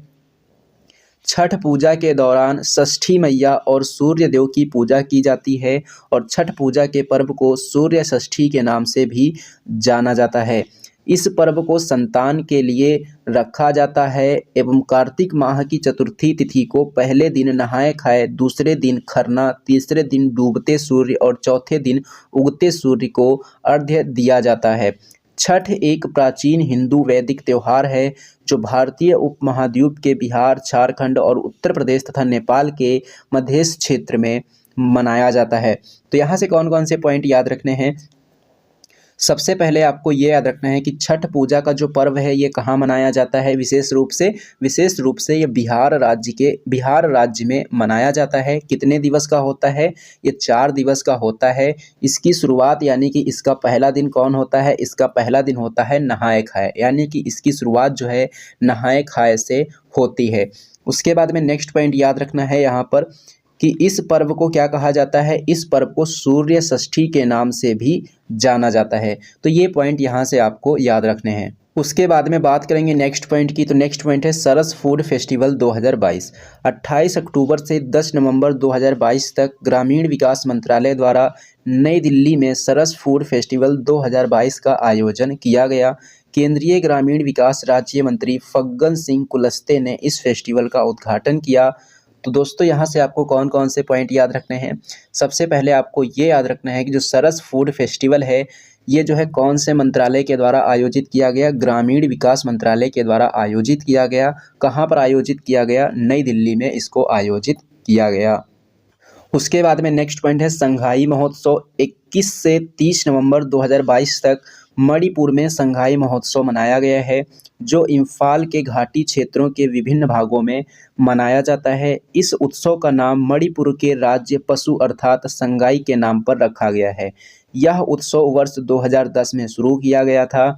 छठ पूजा के दौरान षष्ठी मैया और सूर्य देव की पूजा की जाती है और छठ पूजा के पर्व को सूर्य षष्ठी के नाम से भी जाना जाता है। इस पर्व को संतान के लिए रखा जाता है एवं कार्तिक माह की चतुर्थी तिथि को पहले दिन नहाए खाए, दूसरे दिन खरना, तीसरे दिन डूबते सूर्य और चौथे दिन उगते सूर्य को अर्घ्य दिया जाता है। छठ एक प्राचीन हिंदू वैदिक त्यौहार है जो भारतीय उपमहाद्वीप के बिहार, झारखंड और उत्तर प्रदेश तथा नेपाल के मध्य क्षेत्र में मनाया जाता है। तो यहाँ से कौन कौन से पॉइंट याद रखने हैं? सबसे पहले आपको ये याद रखना है कि छठ पूजा का जो पर्व है ये कहाँ मनाया जाता है? विशेष रूप से ये बिहार राज्य में मनाया जाता है। कितने दिवस का होता है? ये 4 दिवस का होता है। इसकी शुरुआत यानी कि इसका पहला दिन कौन होता है? इसका पहला दिन होता है नहाए खाए, यानी कि इसकी शुरुआत जो है नहाए खाए से होती है। उसके बाद में नेक्स्ट पॉइंट याद रखना है यहाँ पर कि इस पर्व को क्या कहा जाता है? इस पर्व को सूर्य षष्ठी के नाम से भी जाना जाता है। तो ये पॉइंट यहाँ से आपको याद रखने हैं। उसके बाद में बात करेंगे नेक्स्ट पॉइंट की। तो नेक्स्ट पॉइंट है सरस फूड फेस्टिवल 2022। 28 अक्टूबर से 10 नवंबर 2022 तक ग्रामीण विकास मंत्रालय द्वारा नई दिल्ली में सरस फूड फेस्टिवल 2022 का आयोजन किया गया। केंद्रीय ग्रामीण विकास राज्य मंत्री फग्गन सिंह कुलस्ते ने इस फेस्टिवल का उद्घाटन किया। तो दोस्तों यहाँ से आपको कौन कौन से पॉइंट याद रखने हैं? सबसे पहले आपको ये याद रखना है कि जो सरस फूड फेस्टिवल है ये जो है कौन से मंत्रालय के द्वारा आयोजित किया गया? ग्रामीण विकास मंत्रालय के द्वारा आयोजित किया गया। कहाँ पर आयोजित किया गया? नई दिल्ली में इसको आयोजित किया गया। उसके बाद में नेक्स्ट पॉइंट है संघाई महोत्सव। 21 से 30 नवंबर 2022 तक मणिपुर में संघाई महोत्सव मनाया गया है जो इम्फाल के घाटी क्षेत्रों के विभिन्न भागों में मनाया जाता है। इस उत्सव का नाम मणिपुर के राज्य पशु अर्थात संगाई के नाम पर रखा गया है। यह उत्सव वर्ष 2010 में शुरू किया गया था।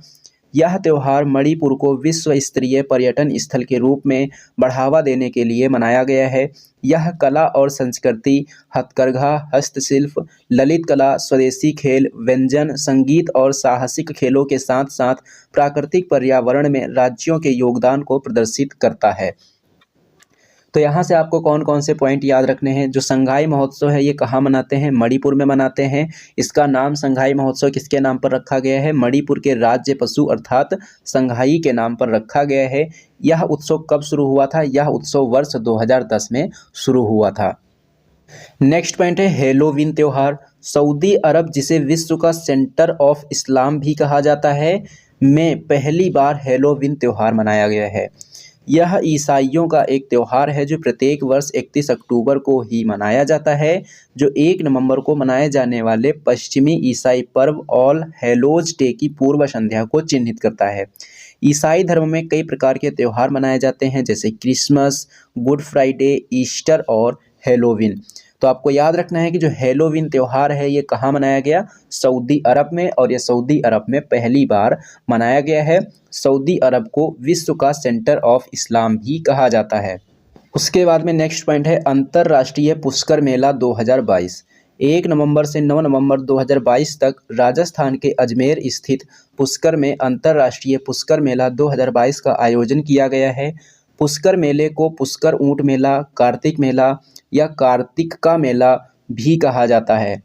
यह त्यौहार मणिपुर को विश्व स्तरीय पर्यटन स्थल के रूप में बढ़ावा देने के लिए मनाया गया है। यह कला और संस्कृति, हथकरघा, हस्तशिल्प, ललित कला, स्वदेशी खेल, व्यंजन, संगीत और साहसिक खेलों के साथ साथ प्राकृतिक पर्यावरण में राज्यों के योगदान को प्रदर्शित करता है। तो यहाँ से आपको कौन कौन से पॉइंट याद रखने हैं। जो संघाई महोत्सव है ये कहाँ मनाते हैं, मणिपुर में मनाते हैं। इसका नाम संघाई महोत्सव किसके नाम पर रखा गया है, मणिपुर के राज्य पशु अर्थात संघाई के नाम पर रखा गया है। यह उत्सव कब शुरू हुआ था, यह उत्सव वर्ष 2010 में शुरू हुआ था। नेक्स्ट पॉइंट है हेलोवीन त्यौहार। सऊदी अरब, जिसे विश्व का सेंटर ऑफ इस्लाम भी कहा जाता है, में पहली बार हेलोवीन त्यौहार मनाया गया है। यह ईसाइयों का एक त्यौहार है जो प्रत्येक वर्ष 31 अक्टूबर को ही मनाया जाता है, जो 1 नवंबर को मनाए जाने वाले पश्चिमी ईसाई पर्व ऑल हेलोज डे की पूर्व संध्या को चिन्हित करता है। ईसाई धर्म में कई प्रकार के त्यौहार मनाए जाते हैं, जैसे क्रिसमस, गुड फ्राइडे, ईस्टर और हेलोवीन। तो आपको याद रखना है कि जो हेलोवीन त्यौहार है ये कहाँ मनाया गया, सऊदी अरब में, और ये सऊदी अरब में पहली बार मनाया गया है। सऊदी अरब को विश्व का सेंटर ऑफ इस्लाम भी कहा जाता है। उसके बाद में नेक्स्ट पॉइंट है अंतर्राष्ट्रीय पुष्कर मेला 2022। 1 नवंबर से 9 नवंबर 2022 तक राजस्थान के अजमेर स्थित पुष्कर में अंतर्राष्ट्रीय पुष्कर मेला 2022 का आयोजन किया गया है। पुष्कर मेले को पुष्कर ऊंट मेला, कार्तिक मेला या कार्तिक का मेला भी कहा जाता है।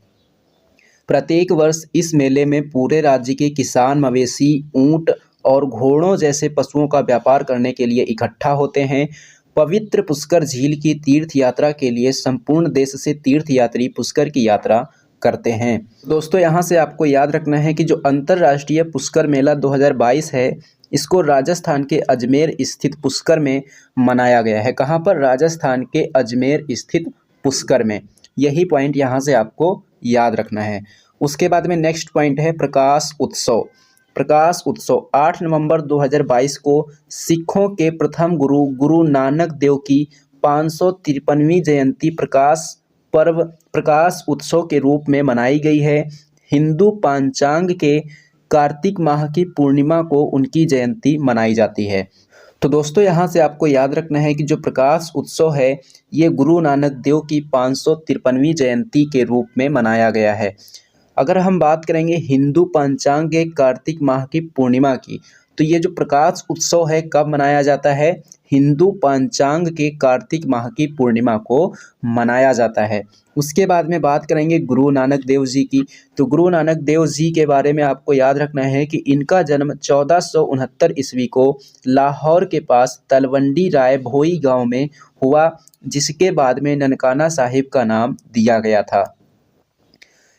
प्रत्येक वर्ष इस मेले में पूरे राज्य के किसान मवेशी, ऊंट और घोड़ों जैसे पशुओं का व्यापार करने के लिए इकट्ठा होते हैं। पवित्र पुष्कर झील की तीर्थ यात्रा के लिए संपूर्ण देश से तीर्थयात्री पुष्कर की यात्रा करते हैं। दोस्तों यहाँ से आपको याद रखना है कि जो अंतर्राष्ट्रीय पुष्कर मेला 2022 है, इसको राजस्थान के अजमेर स्थित पुष्कर में मनाया गया है। कहाँ पर, राजस्थान के अजमेर स्थित पुष्कर में। यही पॉइंट यहाँ से आपको याद रखना है। उसके बाद में नेक्स्ट पॉइंट है प्रकाश उत्सव। प्रकाश उत्सव 8 नवंबर 2022 को सिखों के प्रथम गुरु गुरु नानक देव की 553वीं जयंती प्रकाश उत्सव के रूप में मनाई गई है। हिंदू पंचांग के कार्तिक माह की पूर्णिमा को उनकी जयंती मनाई जाती है। तो दोस्तों यहाँ से आपको याद रखना है कि जो प्रकाश उत्सव है ये गुरु नानक देव की 553वीं जयंती के रूप में मनाया गया है। अगर हम बात करेंगे हिंदू पंचांग के कार्तिक माह की पूर्णिमा की, तो ये जो प्रकाश उत्सव है कब मनाया जाता है, हिंदू पंचांग के कार्तिक माह की पूर्णिमा को मनाया जाता है। उसके बाद में बात करेंगे गुरु नानक देव जी की। तो गुरु नानक देव जी के बारे में आपको याद रखना है कि इनका जन्म 1469 ईस्वी को लाहौर के पास तलवंडी राय भोई गांव में हुआ, जिसके बाद में ननकाना साहिब का नाम दिया गया था।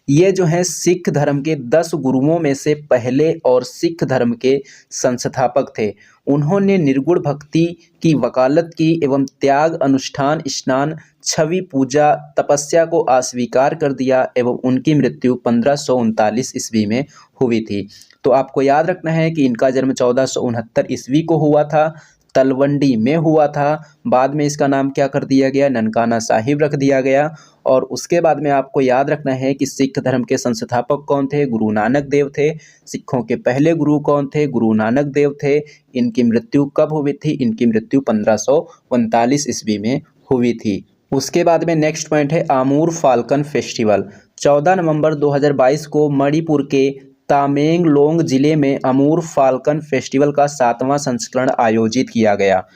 ये जो है सिख धर्म के 10 गुरुओं में से पहले और सिख धर्म के संस्थापक थे। उन्होंने निर्गुण भक्ति की वकालत की एवं त्याग, अनुष्ठान, स्नान, छवि पूजा, तपस्या को अस्वीकार कर दिया एवं उनकी मृत्यु 1539 ईस्वी में हुई थी। तो आपको याद रखना है कि इनका जन्म 1469 ईस्वी को हुआ था, तलवंडी में हुआ था। बाद में इसका नाम क्या कर दिया गया, ननकाना साहिब रख दिया गया। और उसके बाद में आपको याद रखना है कि सिख धर्म के संस्थापक कौन थे, गुरु नानक देव थे। सिखों के पहले गुरु कौन थे, गुरु नानक देव थे। इनकी मृत्यु कब हुई थी, इनकी मृत्यु 1539 ईस्वी में हुई थी। उसके बाद में नेक्स्ट पॉइंट है आमूर फाल्कन फेस्टिवल। 14 नवंबर 2022 को मणिपुर के तामेंगलोंग जिले में अमूर फाल्कन फेस्टिवल का 7वां संस्करण आयोजित किया गया।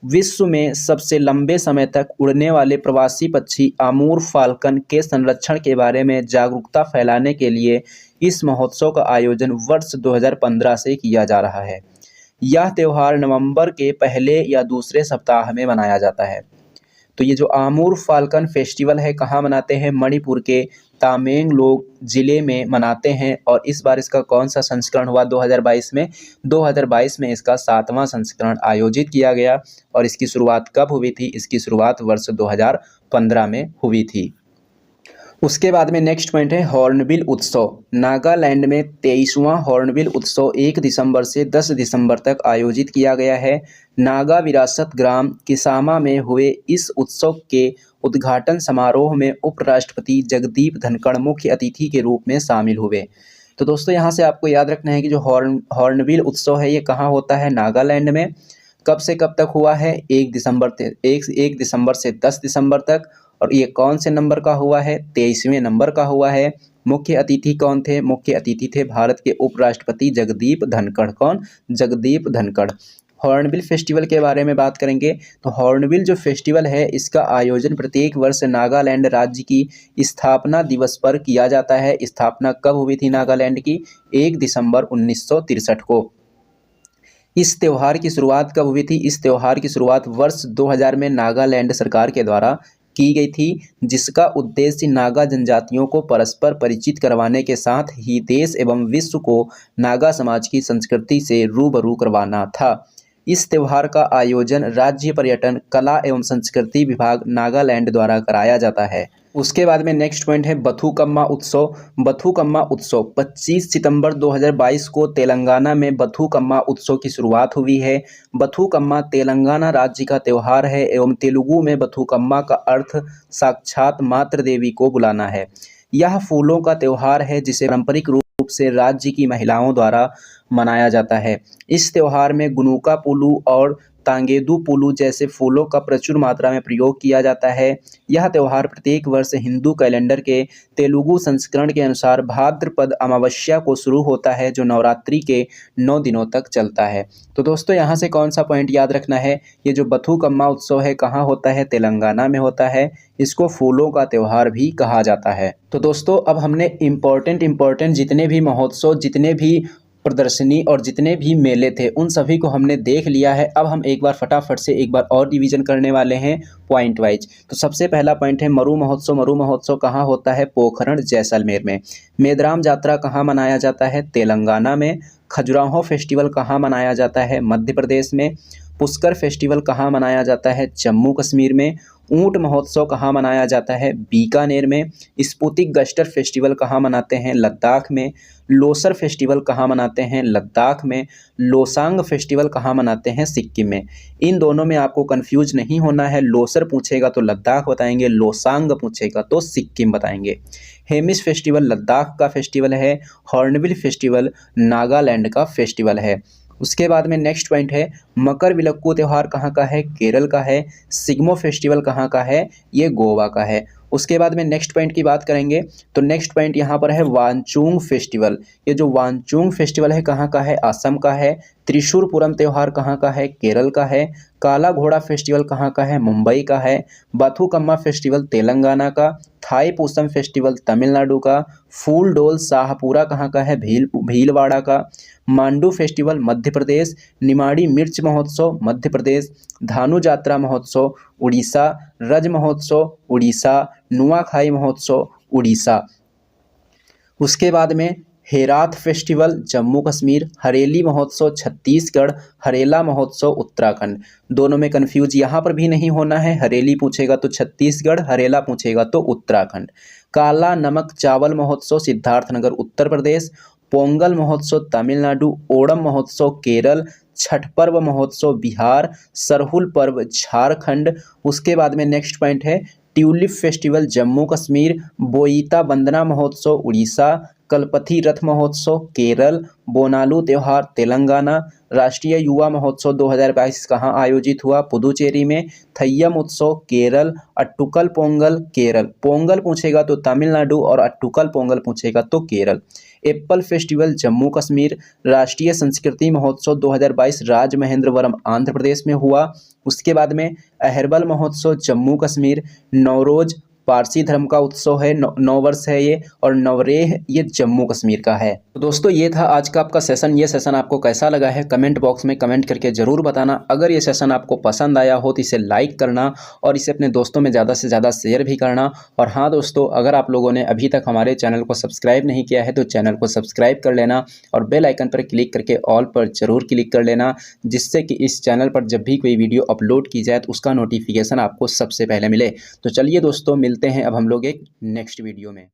विश्व में सबसे लंबे समय तक उड़ने वाले प्रवासी पक्षी अमूर फाल्कन के संरक्षण के बारे में जागरूकता फैलाने के लिए इस महोत्सव का आयोजन वर्ष 2015 से किया जा रहा है। यह त्यौहार नवंबर के पहले या दूसरे सप्ताह में मनाया जाता है। तो ये जो आमूर फाल्कन फेस्टिवल है कहाँ मनाते हैं, मणिपुर के तामेंगलोंग जिले में मनाते हैं। और इस बार इसका कौन सा संस्करण हुआ 2022 में, 2022 में इसका 7वां संस्करण आयोजित किया गया। और इसकी शुरुआत कब हुई थी, इसकी शुरुआत वर्ष 2015 में हुई थी। उसके बाद में नेक्स्ट पॉइंट है हॉर्नबिल उत्सव। नागालैंड में 23वां हॉर्नबिल उत्सव 1 दिसंबर से 10 दिसंबर तक आयोजित किया गया है। नागा विरासत ग्राम किसामा में हुए इस उत्सव के उद्घाटन समारोह में उपराष्ट्रपति जगदीप धनखड़ मुख्य अतिथि के रूप में शामिल हुए। तो दोस्तों यहाँ से आपको याद रखना है कि जो हॉर्नबिल उत्सव है ये कहाँ होता है, नागालैंड में। कब से कब तक हुआ है, 1 दिसंबर से 10 दिसंबर तक। और ये कौन से नंबर का हुआ है, 23वें नंबर का हुआ है। मुख्य अतिथि कौन थे, मुख्य अतिथि थे भारत के उपराष्ट्रपति जगदीप धनखड़। कौन, जगदीप धनखड़। हॉर्नबिल फेस्टिवल के बारे में बात करेंगे तो हॉर्नबिल जो फेस्टिवल है इसका आयोजन प्रत्येक वर्ष नागालैंड राज्य की स्थापना दिवस पर किया जाता है। स्थापना कब हुई थी नागालैंड की? 1 दिसंबर 1963 को। इस त्यौहार की शुरुआत कब हुई थी? इस त्यौहार की शुरुआत वर्ष 2000 में नागालैंड सरकार के द्वारा की गई थी, जिसका उद्देश्य नागा जनजातियों को परस्पर परिचित करवाने के साथ ही देश एवं विश्व को नागा समाज की संस्कृति से रूबरू करवाना था। इस त्यौहार का आयोजन राज्य पर्यटन, कला एवं संस्कृति विभाग नागालैंड द्वारा कराया जाता है। उसके बाद में नेक्स्ट पॉइंट है बथुकम्मा उत्सव। बथुकम्मा उत्सव 25 सितंबर 2022 को तेलंगाना में बथुकम्मा उत्सव की शुरुआत हुई है। बथुकम्मा तेलंगाना राज्य का त्यौहार है एवं तेलुगु में बथुकम्मा का अर्थ साक्षात मातृ देवी को बुलाना है। यह फूलों का त्यौहार है जिसे पारंपरिक रूप से राज्य की महिलाओं द्वारा मनाया जाता है। इस त्यौहार में गुनुका पुलु और तांगेदु पुलु जैसे फूलों का प्रचुर मात्रा में प्रयोग किया जाता है। यह त्यौहार प्रत्येक वर्ष हिंदू कैलेंडर के तेलुगु संस्करण के अनुसार भाद्रपद अमावस्या को शुरू होता है, जो नवरात्रि के 9 दिनों तक चलता है। तो दोस्तों यहाँ से कौन सा पॉइंट याद रखना है? ये जो बथुकम्मा उत्सव है कहाँ होता है? तेलंगाना में होता है। इसको फूलों का त्यौहार भी कहा जाता है। तो दोस्तों अब हमने इम्पोर्टेंट जितने भी महोत्सव, जितने भी प्रदर्शनी और जितने भी मेले थे उन सभी को हमने देख लिया है। अब हम एक बार फटाफट से एक बार और डिवीजन करने वाले हैं पॉइंट वाइज। तो सबसे पहला पॉइंट है मरु महोत्सव। मरु महोत्सव कहाँ होता है? पोखरण जैसलमेर में। मेदराम यात्रा कहाँ मनाया जाता है? तेलंगाना में। खजुराहो फेस्टिवल कहाँ मनाया जाता है? मध्य प्रदेश में। पुष्कर फेस्टिवल कहाँ मनाया जाता है? जम्मू कश्मीर में। ऊंट महोत्सव कहाँ मनाया जाता है? बीकानेर में। स्पुतिक गस्टर फेस्टिवल कहाँ मनाते हैं? लद्दाख में। लोसर फेस्टिवल कहाँ मनाते हैं? लद्दाख में। लोसांग फेस्टिवल कहाँ मनाते हैं? सिक्किम में। इन दोनों में आपको कंफ्यूज नहीं होना है। लोसर पूछेगा तो लद्दाख बताएंगे, लोसांग पूछेगा तो सिक्किम बताएंगे। हेमिस फेस्टिवल लद्दाख का फेस्टिवल है। हॉर्नबिल फेस्टिवल नागालैंड का फेस्टिवल है। उसके बाद में नेक्स्ट पॉइंट है मकर विलक्कू त्यौहार कहाँ का है? केरल का है। सिग्मो फेस्टिवल कहाँ का है? ये गोवा का है। उसके बाद में नेक्स्ट पॉइंट की बात करेंगे तो नेक्स्ट पॉइंट यहाँ पर है वांचुंग फेस्टिवल। ये जो वांचुंग फेस्टिवल है कहाँ का है? असम का है। त्रिशूरपुरम त्यौहार कहाँ का है? केरल का है। काला घोड़ा फेस्टिवल कहाँ का है? मुंबई का है। बथुकम्मा फेस्टिवल तेलंगाना का। थाई पूसम फेस्टिवल तमिलनाडु का। फूल डोल शाहपुरा कहाँ का है? भीलवाड़ा का। मांडू फेस्टिवल मध्य प्रदेश। निमाड़ी मिर्च महोत्सव मध्य प्रदेश। धानु जात्रा महोत्सव उड़ीसा। रज महोत्सव उड़ीसा। नुआखाई महोत्सव उड़ीसा। उसके बाद में हेरात फेस्टिवल जम्मू कश्मीर। हरेली महोत्सव छत्तीसगढ़। हरेला महोत्सव उत्तराखंड। दोनों में कंफ्यूज यहाँ पर भी नहीं होना है। हरेली पूछेगा तो छत्तीसगढ़, हरेला पूछेगा तो उत्तराखंड। काला नमक चावल महोत्सव सिद्धार्थनगर उत्तर प्रदेश। पोंगल महोत्सव तमिलनाडु। ओणम महोत्सव केरल। छठ पर्व महोत्सव बिहार। सरहुल पर्व झारखंड। उसके बाद में नेक्स्ट पॉइंट है ट्यूलिप फेस्टिवल जम्मू कश्मीर। बोईता वंदना महोत्सव उड़ीसा। कलपथी रथ महोत्सव केरल। बोनालू त्यौहार तेलंगाना। राष्ट्रीय युवा महोत्सव 2022 कहाँ आयोजित हुआ? पुदुचेरी में। थय्यम उत्सव केरल। अट्टुकल पोंगल केरल। पोंगल पूछेगा तो तमिलनाडु और अट्टुकल पोंगल पूछेगा तो केरल। Apple festival Jammu Kashmir. राष्ट्रीय संस्कृति महोत्सव 2022 राजमहेंद्रवरम आंध्र प्रदेश में हुआ। उसके बाद में अहरबल महोत्सव जम्मू कश्मीर। नवरोज पारसी धर्म का उत्सव है, नौ वर्ष है ये, और नवरेह ये जम्मू कश्मीर का है। तो दोस्तों ये था आज का आपका सेशन। ये सेशन आपको कैसा लगा है कमेंट बॉक्स में कमेंट करके ज़रूर बताना। अगर ये सेशन आपको पसंद आया हो तो इसे लाइक करना और इसे अपने दोस्तों में ज़्यादा से ज़्यादा शेयर भी करना। और हाँ दोस्तों, अगर आप लोगों ने अभी तक हमारे चैनल को सब्सक्राइब नहीं किया है तो चैनल को सब्सक्राइब कर लेना और बेल आइकन पर क्लिक करके ऑल पर ज़रूर क्लिक कर लेना, जिससे कि इस चैनल पर जब भी कोई वीडियो अपलोड की जाए तो उसका नोटिफिकेशन आपको सबसे पहले मिले। तो चलिए दोस्तों, मिलते हैं अब हम लोग एक नेक्स्ट वीडियो में।